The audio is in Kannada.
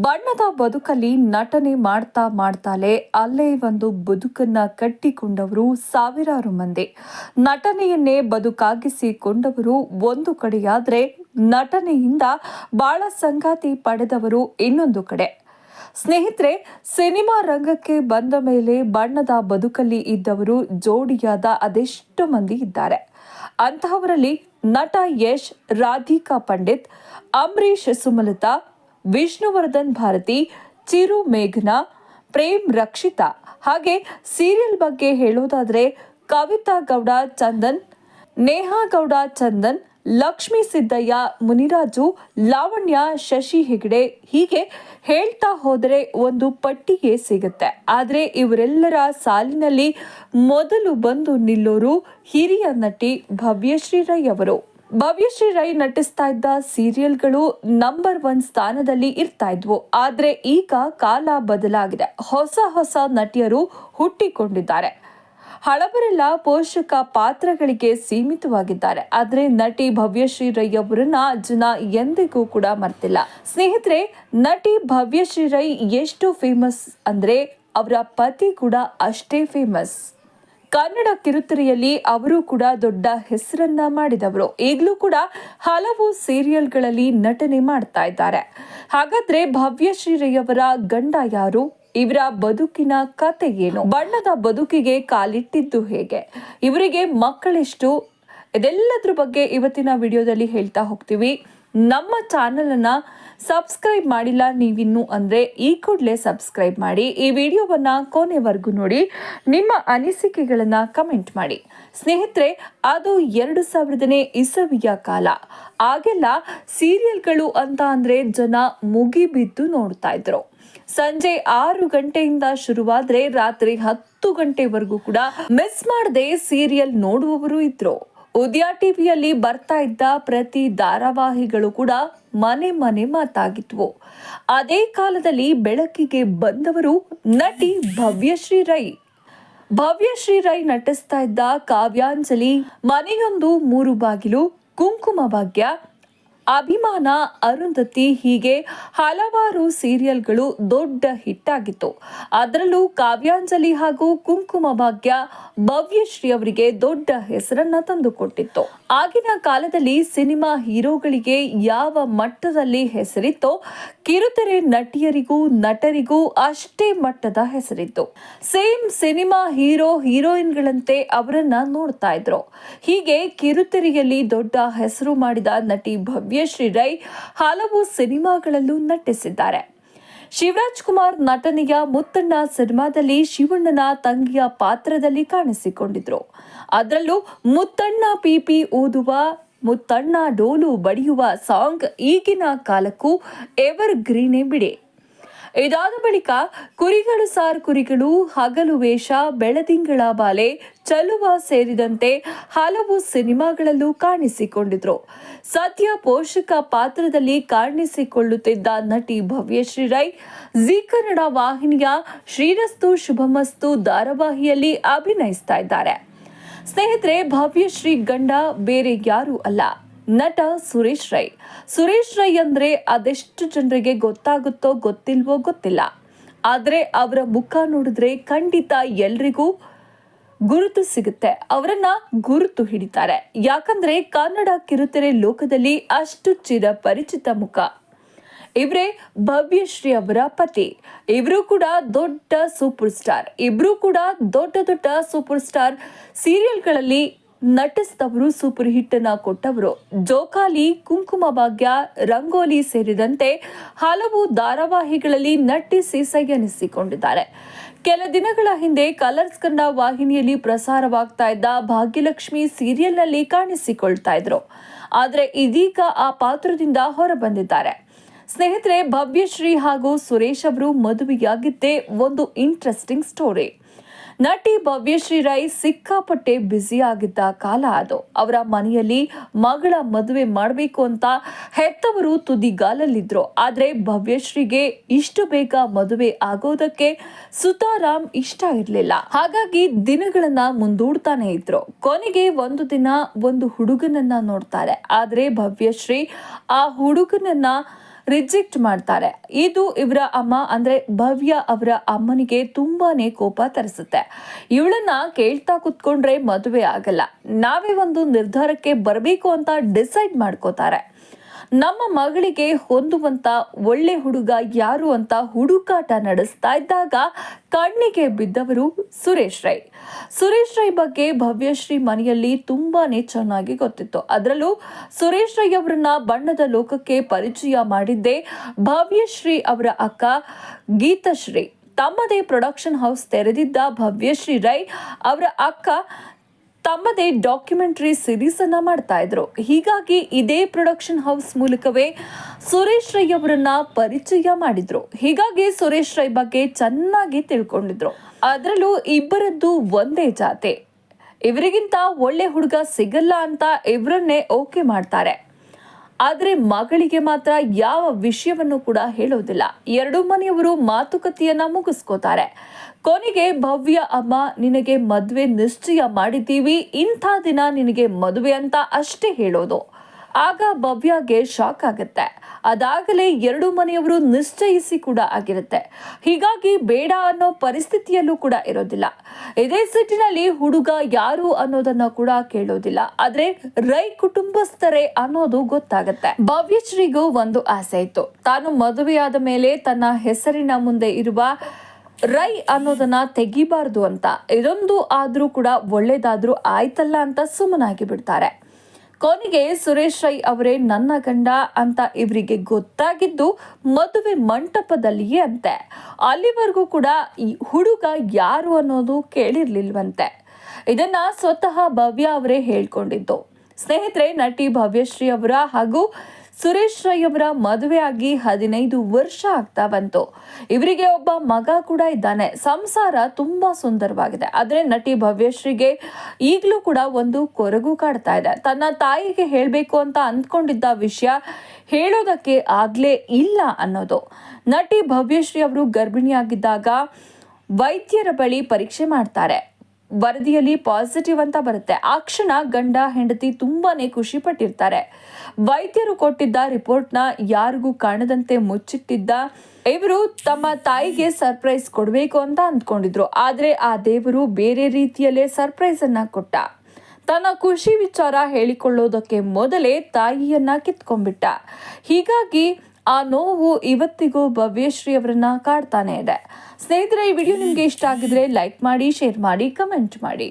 ಬಣ್ಣದ ಬದುಕಲ್ಲಿ ನಟನೆ ಮಾಡ್ತಾಲೆ ಅಲ್ಲೇ ಒಂದು ಬದುಕನ್ನ ಕಟ್ಟಿಕೊಂಡವರು ಸಾವಿರಾರು ಮಂದಿ. ನಟನೆಯನ್ನೇ ಬದುಕಾಗಿಸಿಕೊಂಡವರು ಒಂದು ಕಡೆಯಾದ್ರೆ, ನಟನೆಯಿಂದ ಬಾಳ ಸಂಗಾತಿ ಪಡೆದವರು ಇನ್ನೊಂದು ಕಡೆ. ಸ್ನೇಹಿತರೆ, ಸಿನಿಮಾ ರಂಗಕ್ಕೆ ಬಂದ ಮೇಲೆ ಬಣ್ಣದ ಬದುಕಲ್ಲಿ ಇದ್ದವರು ಜೋಡಿಯಾದ ಅದೆಷ್ಟು ಮಂದಿ ಇದ್ದಾರೆ. ಅಂತಹವರಲ್ಲಿ ನಟ ಯಶ್, ರಾಧಿಕಾ ಪಂಡಿತ್, ಅಂಬರೀಶ್ ಸುಮಲತಾ, ವಿಷ್ಣುವರ್ಧನ್ ಭಾರತಿ, ಚಿರು ಮೇಘನಾ, ಪ್ರೇಮ್ ರಕ್ಷಿತಾ, ಹಾಗೆ ಸೀರಿಯಲ್ ಬಗ್ಗೆ ಹೇಳೋದಾದ್ರೆ ಕವಿತಾ ಗೌಡ ಚಂದನ್, ನೇಹಾ ಗೌಡ ಚಂದನ್, ಲಕ್ಷ್ಮೀ ಸಿದ್ದಯ್ಯ, ಮುನಿರಾಜು, ಲಾವಣ್ಯ, ಶಶಿ ಹೆಗಡೆ, ಹೀಗೆ ಹೇಳ್ತಾ ಹೋದರೆ ಒಂದು ಪಟ್ಟಿಗೆ ಸಿಗುತ್ತೆ. ಆದರೆ ಇವರೆಲ್ಲರ ಸಾಲಿನಲ್ಲಿ ಮೊದಲು ಬಂದು ನಿಲ್ಲೋರು ಹಿರಿಯ ನಟಿ ಭವ್ಯಶ್ರೀ ರೈ ಅವರು. ಭವ್ಯಶ್ರೀ ರೈ ನಟಿಸ್ತಾ ಇದ್ದ ಸೀರಿಯಲ್ಗಳು ನಂಬರ್ 1 ಸ್ಥಾನದಲ್ಲಿ ಇರ್ತಾ ಇದ್ವು. ಆದ್ರೆ ಈಗ ಕಾಲ ಬದಲಾಗಿದೆ. ಹೊಸ ನಟಿಯರು ಹುಟ್ಟಿಕೊಂಡಿದ್ದಾರೆ. ಹಳಬರೆಲ್ಲ ಪೋಷಕ ಪಾತ್ರಗಳಿಗೆ ಸೀಮಿತವಾಗಿದ್ದಾರೆ. ಆದ್ರೆ ನಟಿ ಭವ್ಯಶ್ರೀ ರೈ ಅವರನ್ನ ಜನ ಎಂದಿಗೂ ಕೂಡ ಮರ್ತಿಲ್ಲ. ಸ್ನೇಹಿತರೆ, ನಟಿ ಭವ್ಯಶ್ರೀ ರೈ ಎಷ್ಟು ಫೇಮಸ್ ಅಂದ್ರೆ ಅವರ ಪತಿ ಕೂಡ ಅಷ್ಟೇ ಫೇಮಸ್. ಕನ್ನಡ ಕಿರುತೆರೆಯಲ್ಲಿ ಅವರು ಕೂಡ ದೊಡ್ಡ ಹೆಸರನ್ನ ಮಾಡಿದವರು. ಈಗಲೂ ಕೂಡ ಹಲವು ಸೀರಿಯಲ್ಗಳಲ್ಲಿ ನಟನೆ ಮಾಡ್ತಾ ಇದ್ದಾರೆ. ಹಾಗಾದ್ರೆ ಭವ್ಯಶ್ರೀ ರೈ ಅವರ ಗಂಡ ಯಾರು? ಇವರ ಬದುಕಿನ ಕತೆ ಏನು? ಬಣ್ಣದ ಬದುಕಿಗೆ ಕಾಲಿಟ್ಟಿದ್ದು ಹೇಗೆ? ಇವರಿಗೆ ಮಕ್ಕಳೆಷ್ಟು? ಇದೆಲ್ಲದ್ರ ಬಗ್ಗೆ ಇವತ್ತಿನ ವಿಡಿಯೋದಲ್ಲಿ ಹೇಳ್ತಾ ಹೋಗ್ತೀವಿ. ನಮ್ಮ ಚಾನೆಲ್ ಅನ್ನ ಸಬ್ಸ್ಕ್ರೈಬ್ ಮಾಡಿಲ್ಲ ನೀವಿನ್ನು ಅಂದ್ರೆ ಈ ಕೂಡಲೇ ಸಬ್ಸ್ಕ್ರೈಬ್ ಮಾಡಿ. ಈ ವಿಡಿಯೋವನ್ನ ಕೊನೆವರೆಗೂ ನೋಡಿ. ನಿಮ್ಮ ಅನಿಸಿಕೆಗಳನ್ನ ಕಮೆಂಟ್ ಮಾಡಿ. ಸ್ನೇಹಿತರೆ, ಅದು 2000ನೇ ಇಸವಿಯ ಕಾಲ. ಆಗೆಲ್ಲ ಸೀರಿಯಲ್ಗಳು ಅಂತ ಅಂದ್ರೆ ಜನ ಮುಗಿಬಿದ್ದು ನೋಡ್ತಾ ಇದ್ರು. ಸಂಜೆ 6 ಗಂಟೆಯಿಂದ ಶುರುವಾದ್ರೆ ರಾತ್ರಿ 10 ಗಂಟೆವರೆಗೂ ಕೂಡ ಮಿಸ್ ಮಾಡದೆ ಸೀರಿಯಲ್ ನೋಡುವವರು ಇದ್ರು. ಉದಯ ಟಿವಿಯಲ್ಲಿ ಬರ್ತಾ ಇದ್ದ ಪ್ರತಿ ಧಾರಾವಾಹಿಗಳು ಕೂಡ ಮನೆ ಮಾತಾಗಿದ್ವು. ಅದೇ ಕಾಲದಲ್ಲಿ ಬೆಳಕಿಗೆ ಬಂದವರು ನಟಿ ಭವ್ಯಶ್ರೀ ರೈ. ಭವ್ಯಶ್ರೀ ರೈ ನಟಿಸ್ತಾ ಇದ್ದ ಕಾವ್ಯಾಂಜಲಿ, ಮನೆಯೊಂದು 3 ಬಾಗಿಲು, ಕುಂಕುಮ ಭಾಗ್ಯ, ಅಭಿಮಾನ, ಅರುಂಧತಿ, ಹೀಗೆ ಹಲವಾರು ಸೀರಿಯಲ್ಗಳು ದೊಡ್ಡ ಹಿಟ್ ಆಗಿತ್ತು. ಅದರಲ್ಲೂ ಕಾವ್ಯಾಂಜಲಿ ಹಾಗೂ ಕುಂಕುಮ ಭಾಗ್ಯ ಭವ್ಯಶ್ರೀ ಅವರಿಗೆ ದೊಡ್ಡ ಹೆಸರನ್ನ ತಂದುಕೊಟ್ಟಿತ್ತು. ಆಗಿನ ಕಾಲದಲ್ಲಿ ಸಿನಿಮಾ ಹೀರೋಗಳಿಗೆ ಯಾವ ಮಟ್ಟದಲ್ಲಿ ಹೆಸರಿತ್ತೋ, ಕಿರುತೆರೆ ನಟಿಯರಿಗೂ ನಟರಿಗೂ ಅಷ್ಟೇ ಮಟ್ಟದ ಹೆಸರಿತ್ತು. ಸೇಮ್ ಸಿನಿಮಾ ಹೀರೋ ಹೀರೋಯಿನ್ಗಳಂತೆ ಅವರನ್ನ ನೋಡ್ತಾ ಇದ್ರು. ಹೀಗೆ ಕಿರುತೆರೆಯಲ್ಲಿ ದೊಡ್ಡ ಹೆಸರು ಮಾಡಿದ ನಟಿ ಭವ್ಯಶ್ರೀ ರೈ ಹಲವು ಸಿನಿಮಾಗಳಲ್ಲೂ ನಟಿಸಿದ್ದಾರೆ. ಶಿವರಾಜ್ ಕುಮಾರ್ ನಟನೆಯ ಮುತ್ತಣ್ಣ ಸಿನಿಮಾದಲ್ಲಿ ಶಿವಣ್ಣನ ತಂಗಿಯ ಪಾತ್ರದಲ್ಲಿ ಕಾಣಿಸಿಕೊಂಡಿದ್ರು. ಅದರಲ್ಲೂ ಮುತ್ತಣ್ಣ ಪಿಪಿ ಊದುವ, ಮುತ್ತಣ್ಣ ಡೋಲು ಬಡಿಯುವ ಸಾಂಗ್ ಈಗಿನ ಕಾಲಕ್ಕೂ ಎವರ್ ಗ್ರೀನೇ ಬಿಡಿ. ಇದಾದ ಬಳಿಕ ಕುರಿಗಳು ಸಾರ್ ಕುರಿಗಳು, ಹಗಲು ವೇಷ, ಬೆಳದಿಂಗಳ ಬಾಲೆ, ಚಲುವ ಸೇರಿದಂತೆ ಹಲವು ಸಿನಿಮಾಗಳಲ್ಲೂ ಕಾಣಿಸಿಕೊಂಡಿದ್ರು. ಸದ್ಯ ಪೋಷಕ ಪಾತ್ರದಲ್ಲಿ ಕಾಣಿಸಿಕೊಳ್ಳುತ್ತಿದ್ದ ನಟಿ ಭವ್ಯಶ್ರೀ ರೈ ಜಿ ಕನ್ನಡ ವಾಹಿನಿಯ ಶ್ರೀರಸ್ತು ಶುಭಮಸ್ತು ಧಾರಾವಾಹಿಯಲ್ಲಿ ಅಭಿನಯಿಸ್ತಾ ಇದ್ದಾರೆ. ಸ್ನೇಹಿತರೆ, ಭವ್ಯಶ್ರೀ ಗಂಡ ಬೇರೆ ಯಾರೂ ಅಲ್ಲ, ನಟ ಸುರೇಶ್ ರೈ. ಸುರೇಶ್ ರೈ ಅಂದ್ರೆ ಅದೆಷ್ಟು ಜನರಿಗೆ ಗೊತ್ತಾಗುತ್ತೋ ಗೊತ್ತಿಲ್ವೋ ಗೊತ್ತಿಲ್ಲ. ಆದ್ರೆ ಅವರ ಮುಖ ನೋಡಿದ್ರೆ ಖಂಡಿತ ಎಲ್ರಿಗೂ ಗುರುತು ಸಿಗುತ್ತೆ. ಅವರನ್ನ ಗುರುತು ಹಿಡಿತಾರೆ. ಯಾಕಂದ್ರೆ ಕನ್ನಡ ಕಿರುತೆರೆ ಲೋಕದಲ್ಲಿ ಅಷ್ಟು ಚಿರಪರಿಚಿತ ಮುಖ. ಇವರೇ ಭವ್ಯಶ್ರೀ ಅವರ ಪತಿ. ಇಬ್ರು ಕೂಡ ದೊಡ್ಡ ಸೂಪರ್ ಸ್ಟಾರ್. ಇಬ್ರು ಕೂಡ ದೊಡ್ಡ ಸೂಪರ್ ಸ್ಟಾರ್ ಸೀರಿಯಲ್ಗಳಲ್ಲಿ ನಟಿಸಿದವರು, ಸೂಪರ್ ಹಿಟ್ ಅನ್ನ ಕೊಟ್ಟವರು. ಜೋಕಾಲಿ, ಕುಂಕುಮ ಭಾಗ್ಯ, ರಂಗೋಲಿ ಸೇರಿದಂತೆ ಹಲವು ಧಾರಾವಾಹಿಗಳಲ್ಲಿ ನಟಿಸಿ ಸೈಯನಿಸಿಕೊಂಡಿದ್ದಾರೆ. ಕೆಲ ದಿನಗಳ ಹಿಂದೆ ಕಲರ್ಸ್ ಕನ್ನಡ ವಾಹಿನಿಯಲ್ಲಿ ಪ್ರಸಾರವಾಗ್ತಾ ಇದ್ದ ಭಾಗ್ಯಲಕ್ಷ್ಮಿ ಸೀರಿಯಲ್ನಲ್ಲಿ ಕಾಣಿಸಿಕೊಳ್ತಾ ಇದ್ರು. ಆದ್ರೆ ಇದೀಗ ಆ ಪಾತ್ರದಿಂದ ಹೊರಬಂದಿದ್ದಾರೆ. ಸ್ನೇಹಿತರೆ, ಭವ್ಯಶ್ರೀ ಹಾಗೂ ಸುರೇಶ್ ಅವರು ಮದುವೆಯಾಗಿದ್ದೇ ಒಂದು ಇಂಟ್ರೆಸ್ಟಿಂಗ್ ಸ್ಟೋರಿ. ನಟಿ ಭವ್ಯಶ್ರೀ ರೈ ಸಿಕ್ಕಾಪಟ್ಟೆ ಬ್ಯುಸಿ ಆಗಿದ್ದ ಕಾಲ ಅದು. ಅವರ ಮನೆಯಲ್ಲಿ ಮಗಳ ಮದುವೆ ಮಾಡಬೇಕು ಅಂತ ಹೆತ್ತವರು ತುದಿಗಾಲಲ್ಲಿದ್ರು. ಆದ್ರೆ ಭವ್ಯಶ್ರೀಗೆ ಇಷ್ಟು ಬೇಗ ಮದುವೆ ಆಗೋದಕ್ಕೆ ಸುತಾರಾಮ್ ಇಷ್ಟ ಇರಲಿಲ್ಲ. ಹಾಗಾಗಿ ದಿನಗಳನ್ನ ಮುಂದೂಡ್ತಾನೆ ಇದ್ರು. ಕೊನೆಗೆ ಒಂದು ದಿನ ಒಂದು ಹುಡುಗನನ್ನ ನೋಡ್ತಾರೆ. ಆದ್ರೆ ಭವ್ಯಶ್ರೀ ಆ ಹುಡುಗನನ್ನ ರಿಜೆಕ್ಟ್ ಮಾಡ್ತಾರೆ. ಇದು ಇವರ ಅಮ್ಮ ಅಂದ್ರೆ ಭವ್ಯ ಅವರ ಅಮ್ಮನಿಗೆ ತುಂಬಾನೇ ಕೋಪ ತರಿಸುತ್ತೆ. ಇವಳನ್ನ ಕೇಳ್ತಾ ಕುತ್ಕೊಂಡ್ರೆ ಮದುವೆ ಆಗಲ್ಲ, ನಾವೇ ಒಂದು ನಿರ್ಧಾರಕ್ಕೆ ಬರಬೇಕು ಅಂತ ಡಿಸೈಡ್ ಮಾಡ್ಕೋತಾರೆ. ನಮ್ಮ ಮಗಳಿಗೆ ಹೊಂದುವಂತ ಒಳ್ಳೆ ಹುಡುಗ ಯಾರು ಅಂತ ಹುಡುಕಾಟ ನಡೆಸ್ತಾ ಇದ್ದಾಗ ಕಣ್ಣಿಗೆ ಬಿದ್ದವರು ಸುರೇಶ್ ರೈ. ಸುರೇಶ್ ರೈ ಬಗ್ಗೆ ಭವ್ಯಶ್ರೀ ಮನೆಯಲ್ಲಿ ತುಂಬಾನೇ ಚೆನ್ನಾಗಿ ಗೊತ್ತಿತ್ತು. ಅದರಲ್ಲೂ ಸುರೇಶ್ ರೈ ಅವರನ್ನ ಬಣ್ಣದ ಲೋಕಕ್ಕೆ ಪರಿಚಯ ಮಾಡಿದ್ದೇ ಭವ್ಯಶ್ರೀ ಅವರ ಅಕ್ಕ ಗೀತಶ್ರೀ. ತಮ್ಮದೇ ಪ್ರೊಡಕ್ಷನ್ ಹೌಸ್ ತೆರೆದಿದ್ದ ಭವ್ಯಶ್ರೀ ರೈ ಅವರ ಅಕ್ಕ ತಮ್ಮದೇ ಡಾಕ್ಯುಮೆಂಟರಿ ಸಿರೀಸ್ ಅನ್ನ ಮಾಡ್ತಾ ಇದ್ರು. ಹೀಗಾಗಿ ಇದೇ ಪ್ರೊಡಕ್ಷನ್ ಹೌಸ್ ಮೂಲಕವೇ ಸುರೇಶ್ ರೈ ಅವರನ್ನ ಪರಿಚಯ ಮಾಡಿದ್ರು. ಹೀಗಾಗಿ ಸುರೇಶ್ ರೈ ಬಗ್ಗೆ ಚೆನ್ನಾಗಿ ತಿಳ್ಕೊಂಡಿದ್ರು. ಅದರಲ್ಲೂ ಇಬ್ಬರದ್ದು ಒಂದೇ ಜಾತೆ. ಇವರಿಗಿಂತ ಒಳ್ಳೆ ಹುಡುಗ ಸಿಗಲ್ಲ ಅಂತ ಇವರನ್ನೇ ಓಕೆ ಮಾಡ್ತಾರೆ. ಆದರೆ ಮಗಳಿಗೆ ಮಾತ್ರ ಯಾವ ವಿಷಯವನ್ನು ಕೂಡ ಹೇಳೋದಿಲ್ಲ. ಎರಡೂ ಮನೆಯವರು ಮಾತುಕತೆಯನ್ನ ಮುಗಿಸ್ಕೋತಾರೆ. ಕೊನೆಗೆ ಭವ್ಯ ಅಮ್ಮ, ನಿನಗೆ ಮದುವೆ ನಿಶ್ಚಯ ಮಾಡಿದ್ದೀವಿ, ಇಂಥ ದಿನ ನಿನಗೆ ಮದುವೆ ಅಂತ ಅಷ್ಟೇ ಹೇಳೋದು. ಆಗ ಭವ್ಯಗೆ ಶಾಕ್ ಆಗುತ್ತೆ. ಅದಾಗಲೇ ಎರಡೂ ಮನೆಯವರು ನಿಶ್ಚಯಿಸಿ ಕೂಡ ಆಗಿರುತ್ತೆ. ಹೀಗಾಗಿ ಬೇಡ ಅನ್ನೋ ಪರಿಸ್ಥಿತಿಯಲ್ಲೂ ಕೂಡ ಇರೋದಿಲ್ಲ. ಇದೇ ಸಿಟಿನಲ್ಲಿ ಹುಡುಗ ಯಾರು ಅನ್ನೋದನ್ನ ಕೂಡ ಕೇಳೋದಿಲ್ಲ. ಆದ್ರೆ ರೈ ಕುಟುಂಬಸ್ಥರೇ ಅನ್ನೋದು ಗೊತ್ತಾಗತ್ತೆ. ಭವ್ಯಶ್ರೀಗೂ ಒಂದು ಆಸೆ ಇತ್ತು, ತಾನು ಮದುವೆಯಾದ ಮೇಲೆ ತನ್ನ ಹೆಸರಿನ ಮುಂದೆ ಇರುವ ರೈ ಅನ್ನೋದನ್ನ ತೆಗಿಬಾರ್ದು ಅಂತ. ಇದೊಂದು ಆದ್ರೂ ಕೂಡ ಒಳ್ಳೇದಾದ್ರೂ ಆಯ್ತಲ್ಲ ಅಂತ ಸುಮ್ಮನಾಗಿ ಬಿಡ್ತಾರೆ. ಕೊನೆಗೆ ಸುರೇಶ್ ರೈ ಅವರೇ ನನ್ನ ಗಂಡ ಅಂತ ಇವರಿಗೆ ಗೊತ್ತಾಗಿದ್ದು ಮದುವೆ ಮಂಟಪದಲ್ಲಿಯೇ ಅಂತೆ. ಅಲ್ಲಿವರೆಗೂ ಕೂಡ ಈ ಹುಡುಗ ಯಾರು ಅನ್ನೋದು ಕೇಳಿರ್ಲಿಲ್ವಂತೆ. ಇದನ್ನ ಸ್ವತಃ ಭವ್ಯ ಅವರೇ ಹೇಳ್ಕೊಂಡಿದ್ದು. ಸ್ನೇಹಿತರೆ, ನಟಿ ಭವ್ಯಶ್ರೀ ಅವರ ಹಾಗೂ ಸುರೇಶ್ ರೈ ಅವರ ಮದುವೆ ಆಗಿ 15 ವರ್ಷ ಆಗ್ತಾ ಬಂತು. ಇವರಿಗೆ ಒಬ್ಬ ಮಗ ಕೂಡ ಇದ್ದಾನೆ. ಸಂಸಾರ ತುಂಬಾ ಸುಂದರವಾಗಿದೆ. ಆದ್ರೆ ನಟಿ ಭವ್ಯಶ್ರೀಗೆ ಈಗಲೂ ಕೂಡ ಒಂದು ಕೊರಗು ಕಾಡ್ತಾ ಇದೆ. ತನ್ನ ತಾಯಿಗೆ ಹೇಳಬೇಕು ಅಂತ ಅಂದ್ಕೊಂಡಿದ್ದ ವಿಷಯ ಹೇಳೋದಕ್ಕೆ ಆಗ್ಲೇ ಇಲ್ಲ ಅನ್ನೋದು. ನಟಿ ಭವ್ಯಶ್ರೀ ಅವರು ಗರ್ಭಿಣಿಯಾಗಿದ್ದಾಗ ವೈದ್ಯರ ಬಳಿ ಪರೀಕ್ಷೆ ಮಾಡ್ತಾರೆ. ವರದಿಯಲ್ಲಿ ಪಾಸಿಟಿವ್ ಅಂತ ಬರುತ್ತೆ. ಆ ಕ್ಷಣ ಗಂಡ ಹೆಂಡತಿ ತುಂಬಾನೇ ಖುಷಿ ಪಟ್ಟಿರ್ತಾರೆ. ವೈದ್ಯರು ಕೊಟ್ಟಿದ್ದ ರಿಪೋರ್ಟ್ನ ಯಾರಿಗೂ ಕಾಣದಂತೆ ಮುಚ್ಚಿಟ್ಟಿದ್ದ ಇವರು ತಮ್ಮ ತಾಯಿಗೆ ಸರ್ಪ್ರೈಸ್ ಕೊಡಬೇಕು ಅಂತ ಅಂದ್ಕೊಂಡಿದ್ರು. ಆದ್ರೆ ಆ ದೇವರು ಬೇರೆ ರೀತಿಯಲ್ಲೇ ಸರ್ಪ್ರೈಸ್ ಅನ್ನ ಕೊಟ್ಟ. ತನ್ನ ಖುಷಿ ವಿಚಾರ ಹೇಳಿಕೊಳ್ಳೋದಕ್ಕೆ ಮೊದಲೇ ತಾಯಿಯನ್ನ ಕಿತ್ಕೊಂಡ್ಬಿಟ್ಟ. ಹೀಗಾಗಿ ಆ ನೋವು ಇವತ್ತಿಗೂ ಭವ್ಯಶ್ರೀ ಅವರನ್ನ ಕಾಡ್ತಾನೆ ಇದೆ. ಸ್ನೇಹಿತರೆ, ಈ ವಿಡಿಯೋ ನಿಮ್ಗೆ ಇಷ್ಟ ಆಗಿದ್ರೆ ಲೈಕ್ ಮಾಡಿ, ಶೇರ್ ಮಾಡಿ, ಕಮೆಂಟ್ ಮಾಡಿ.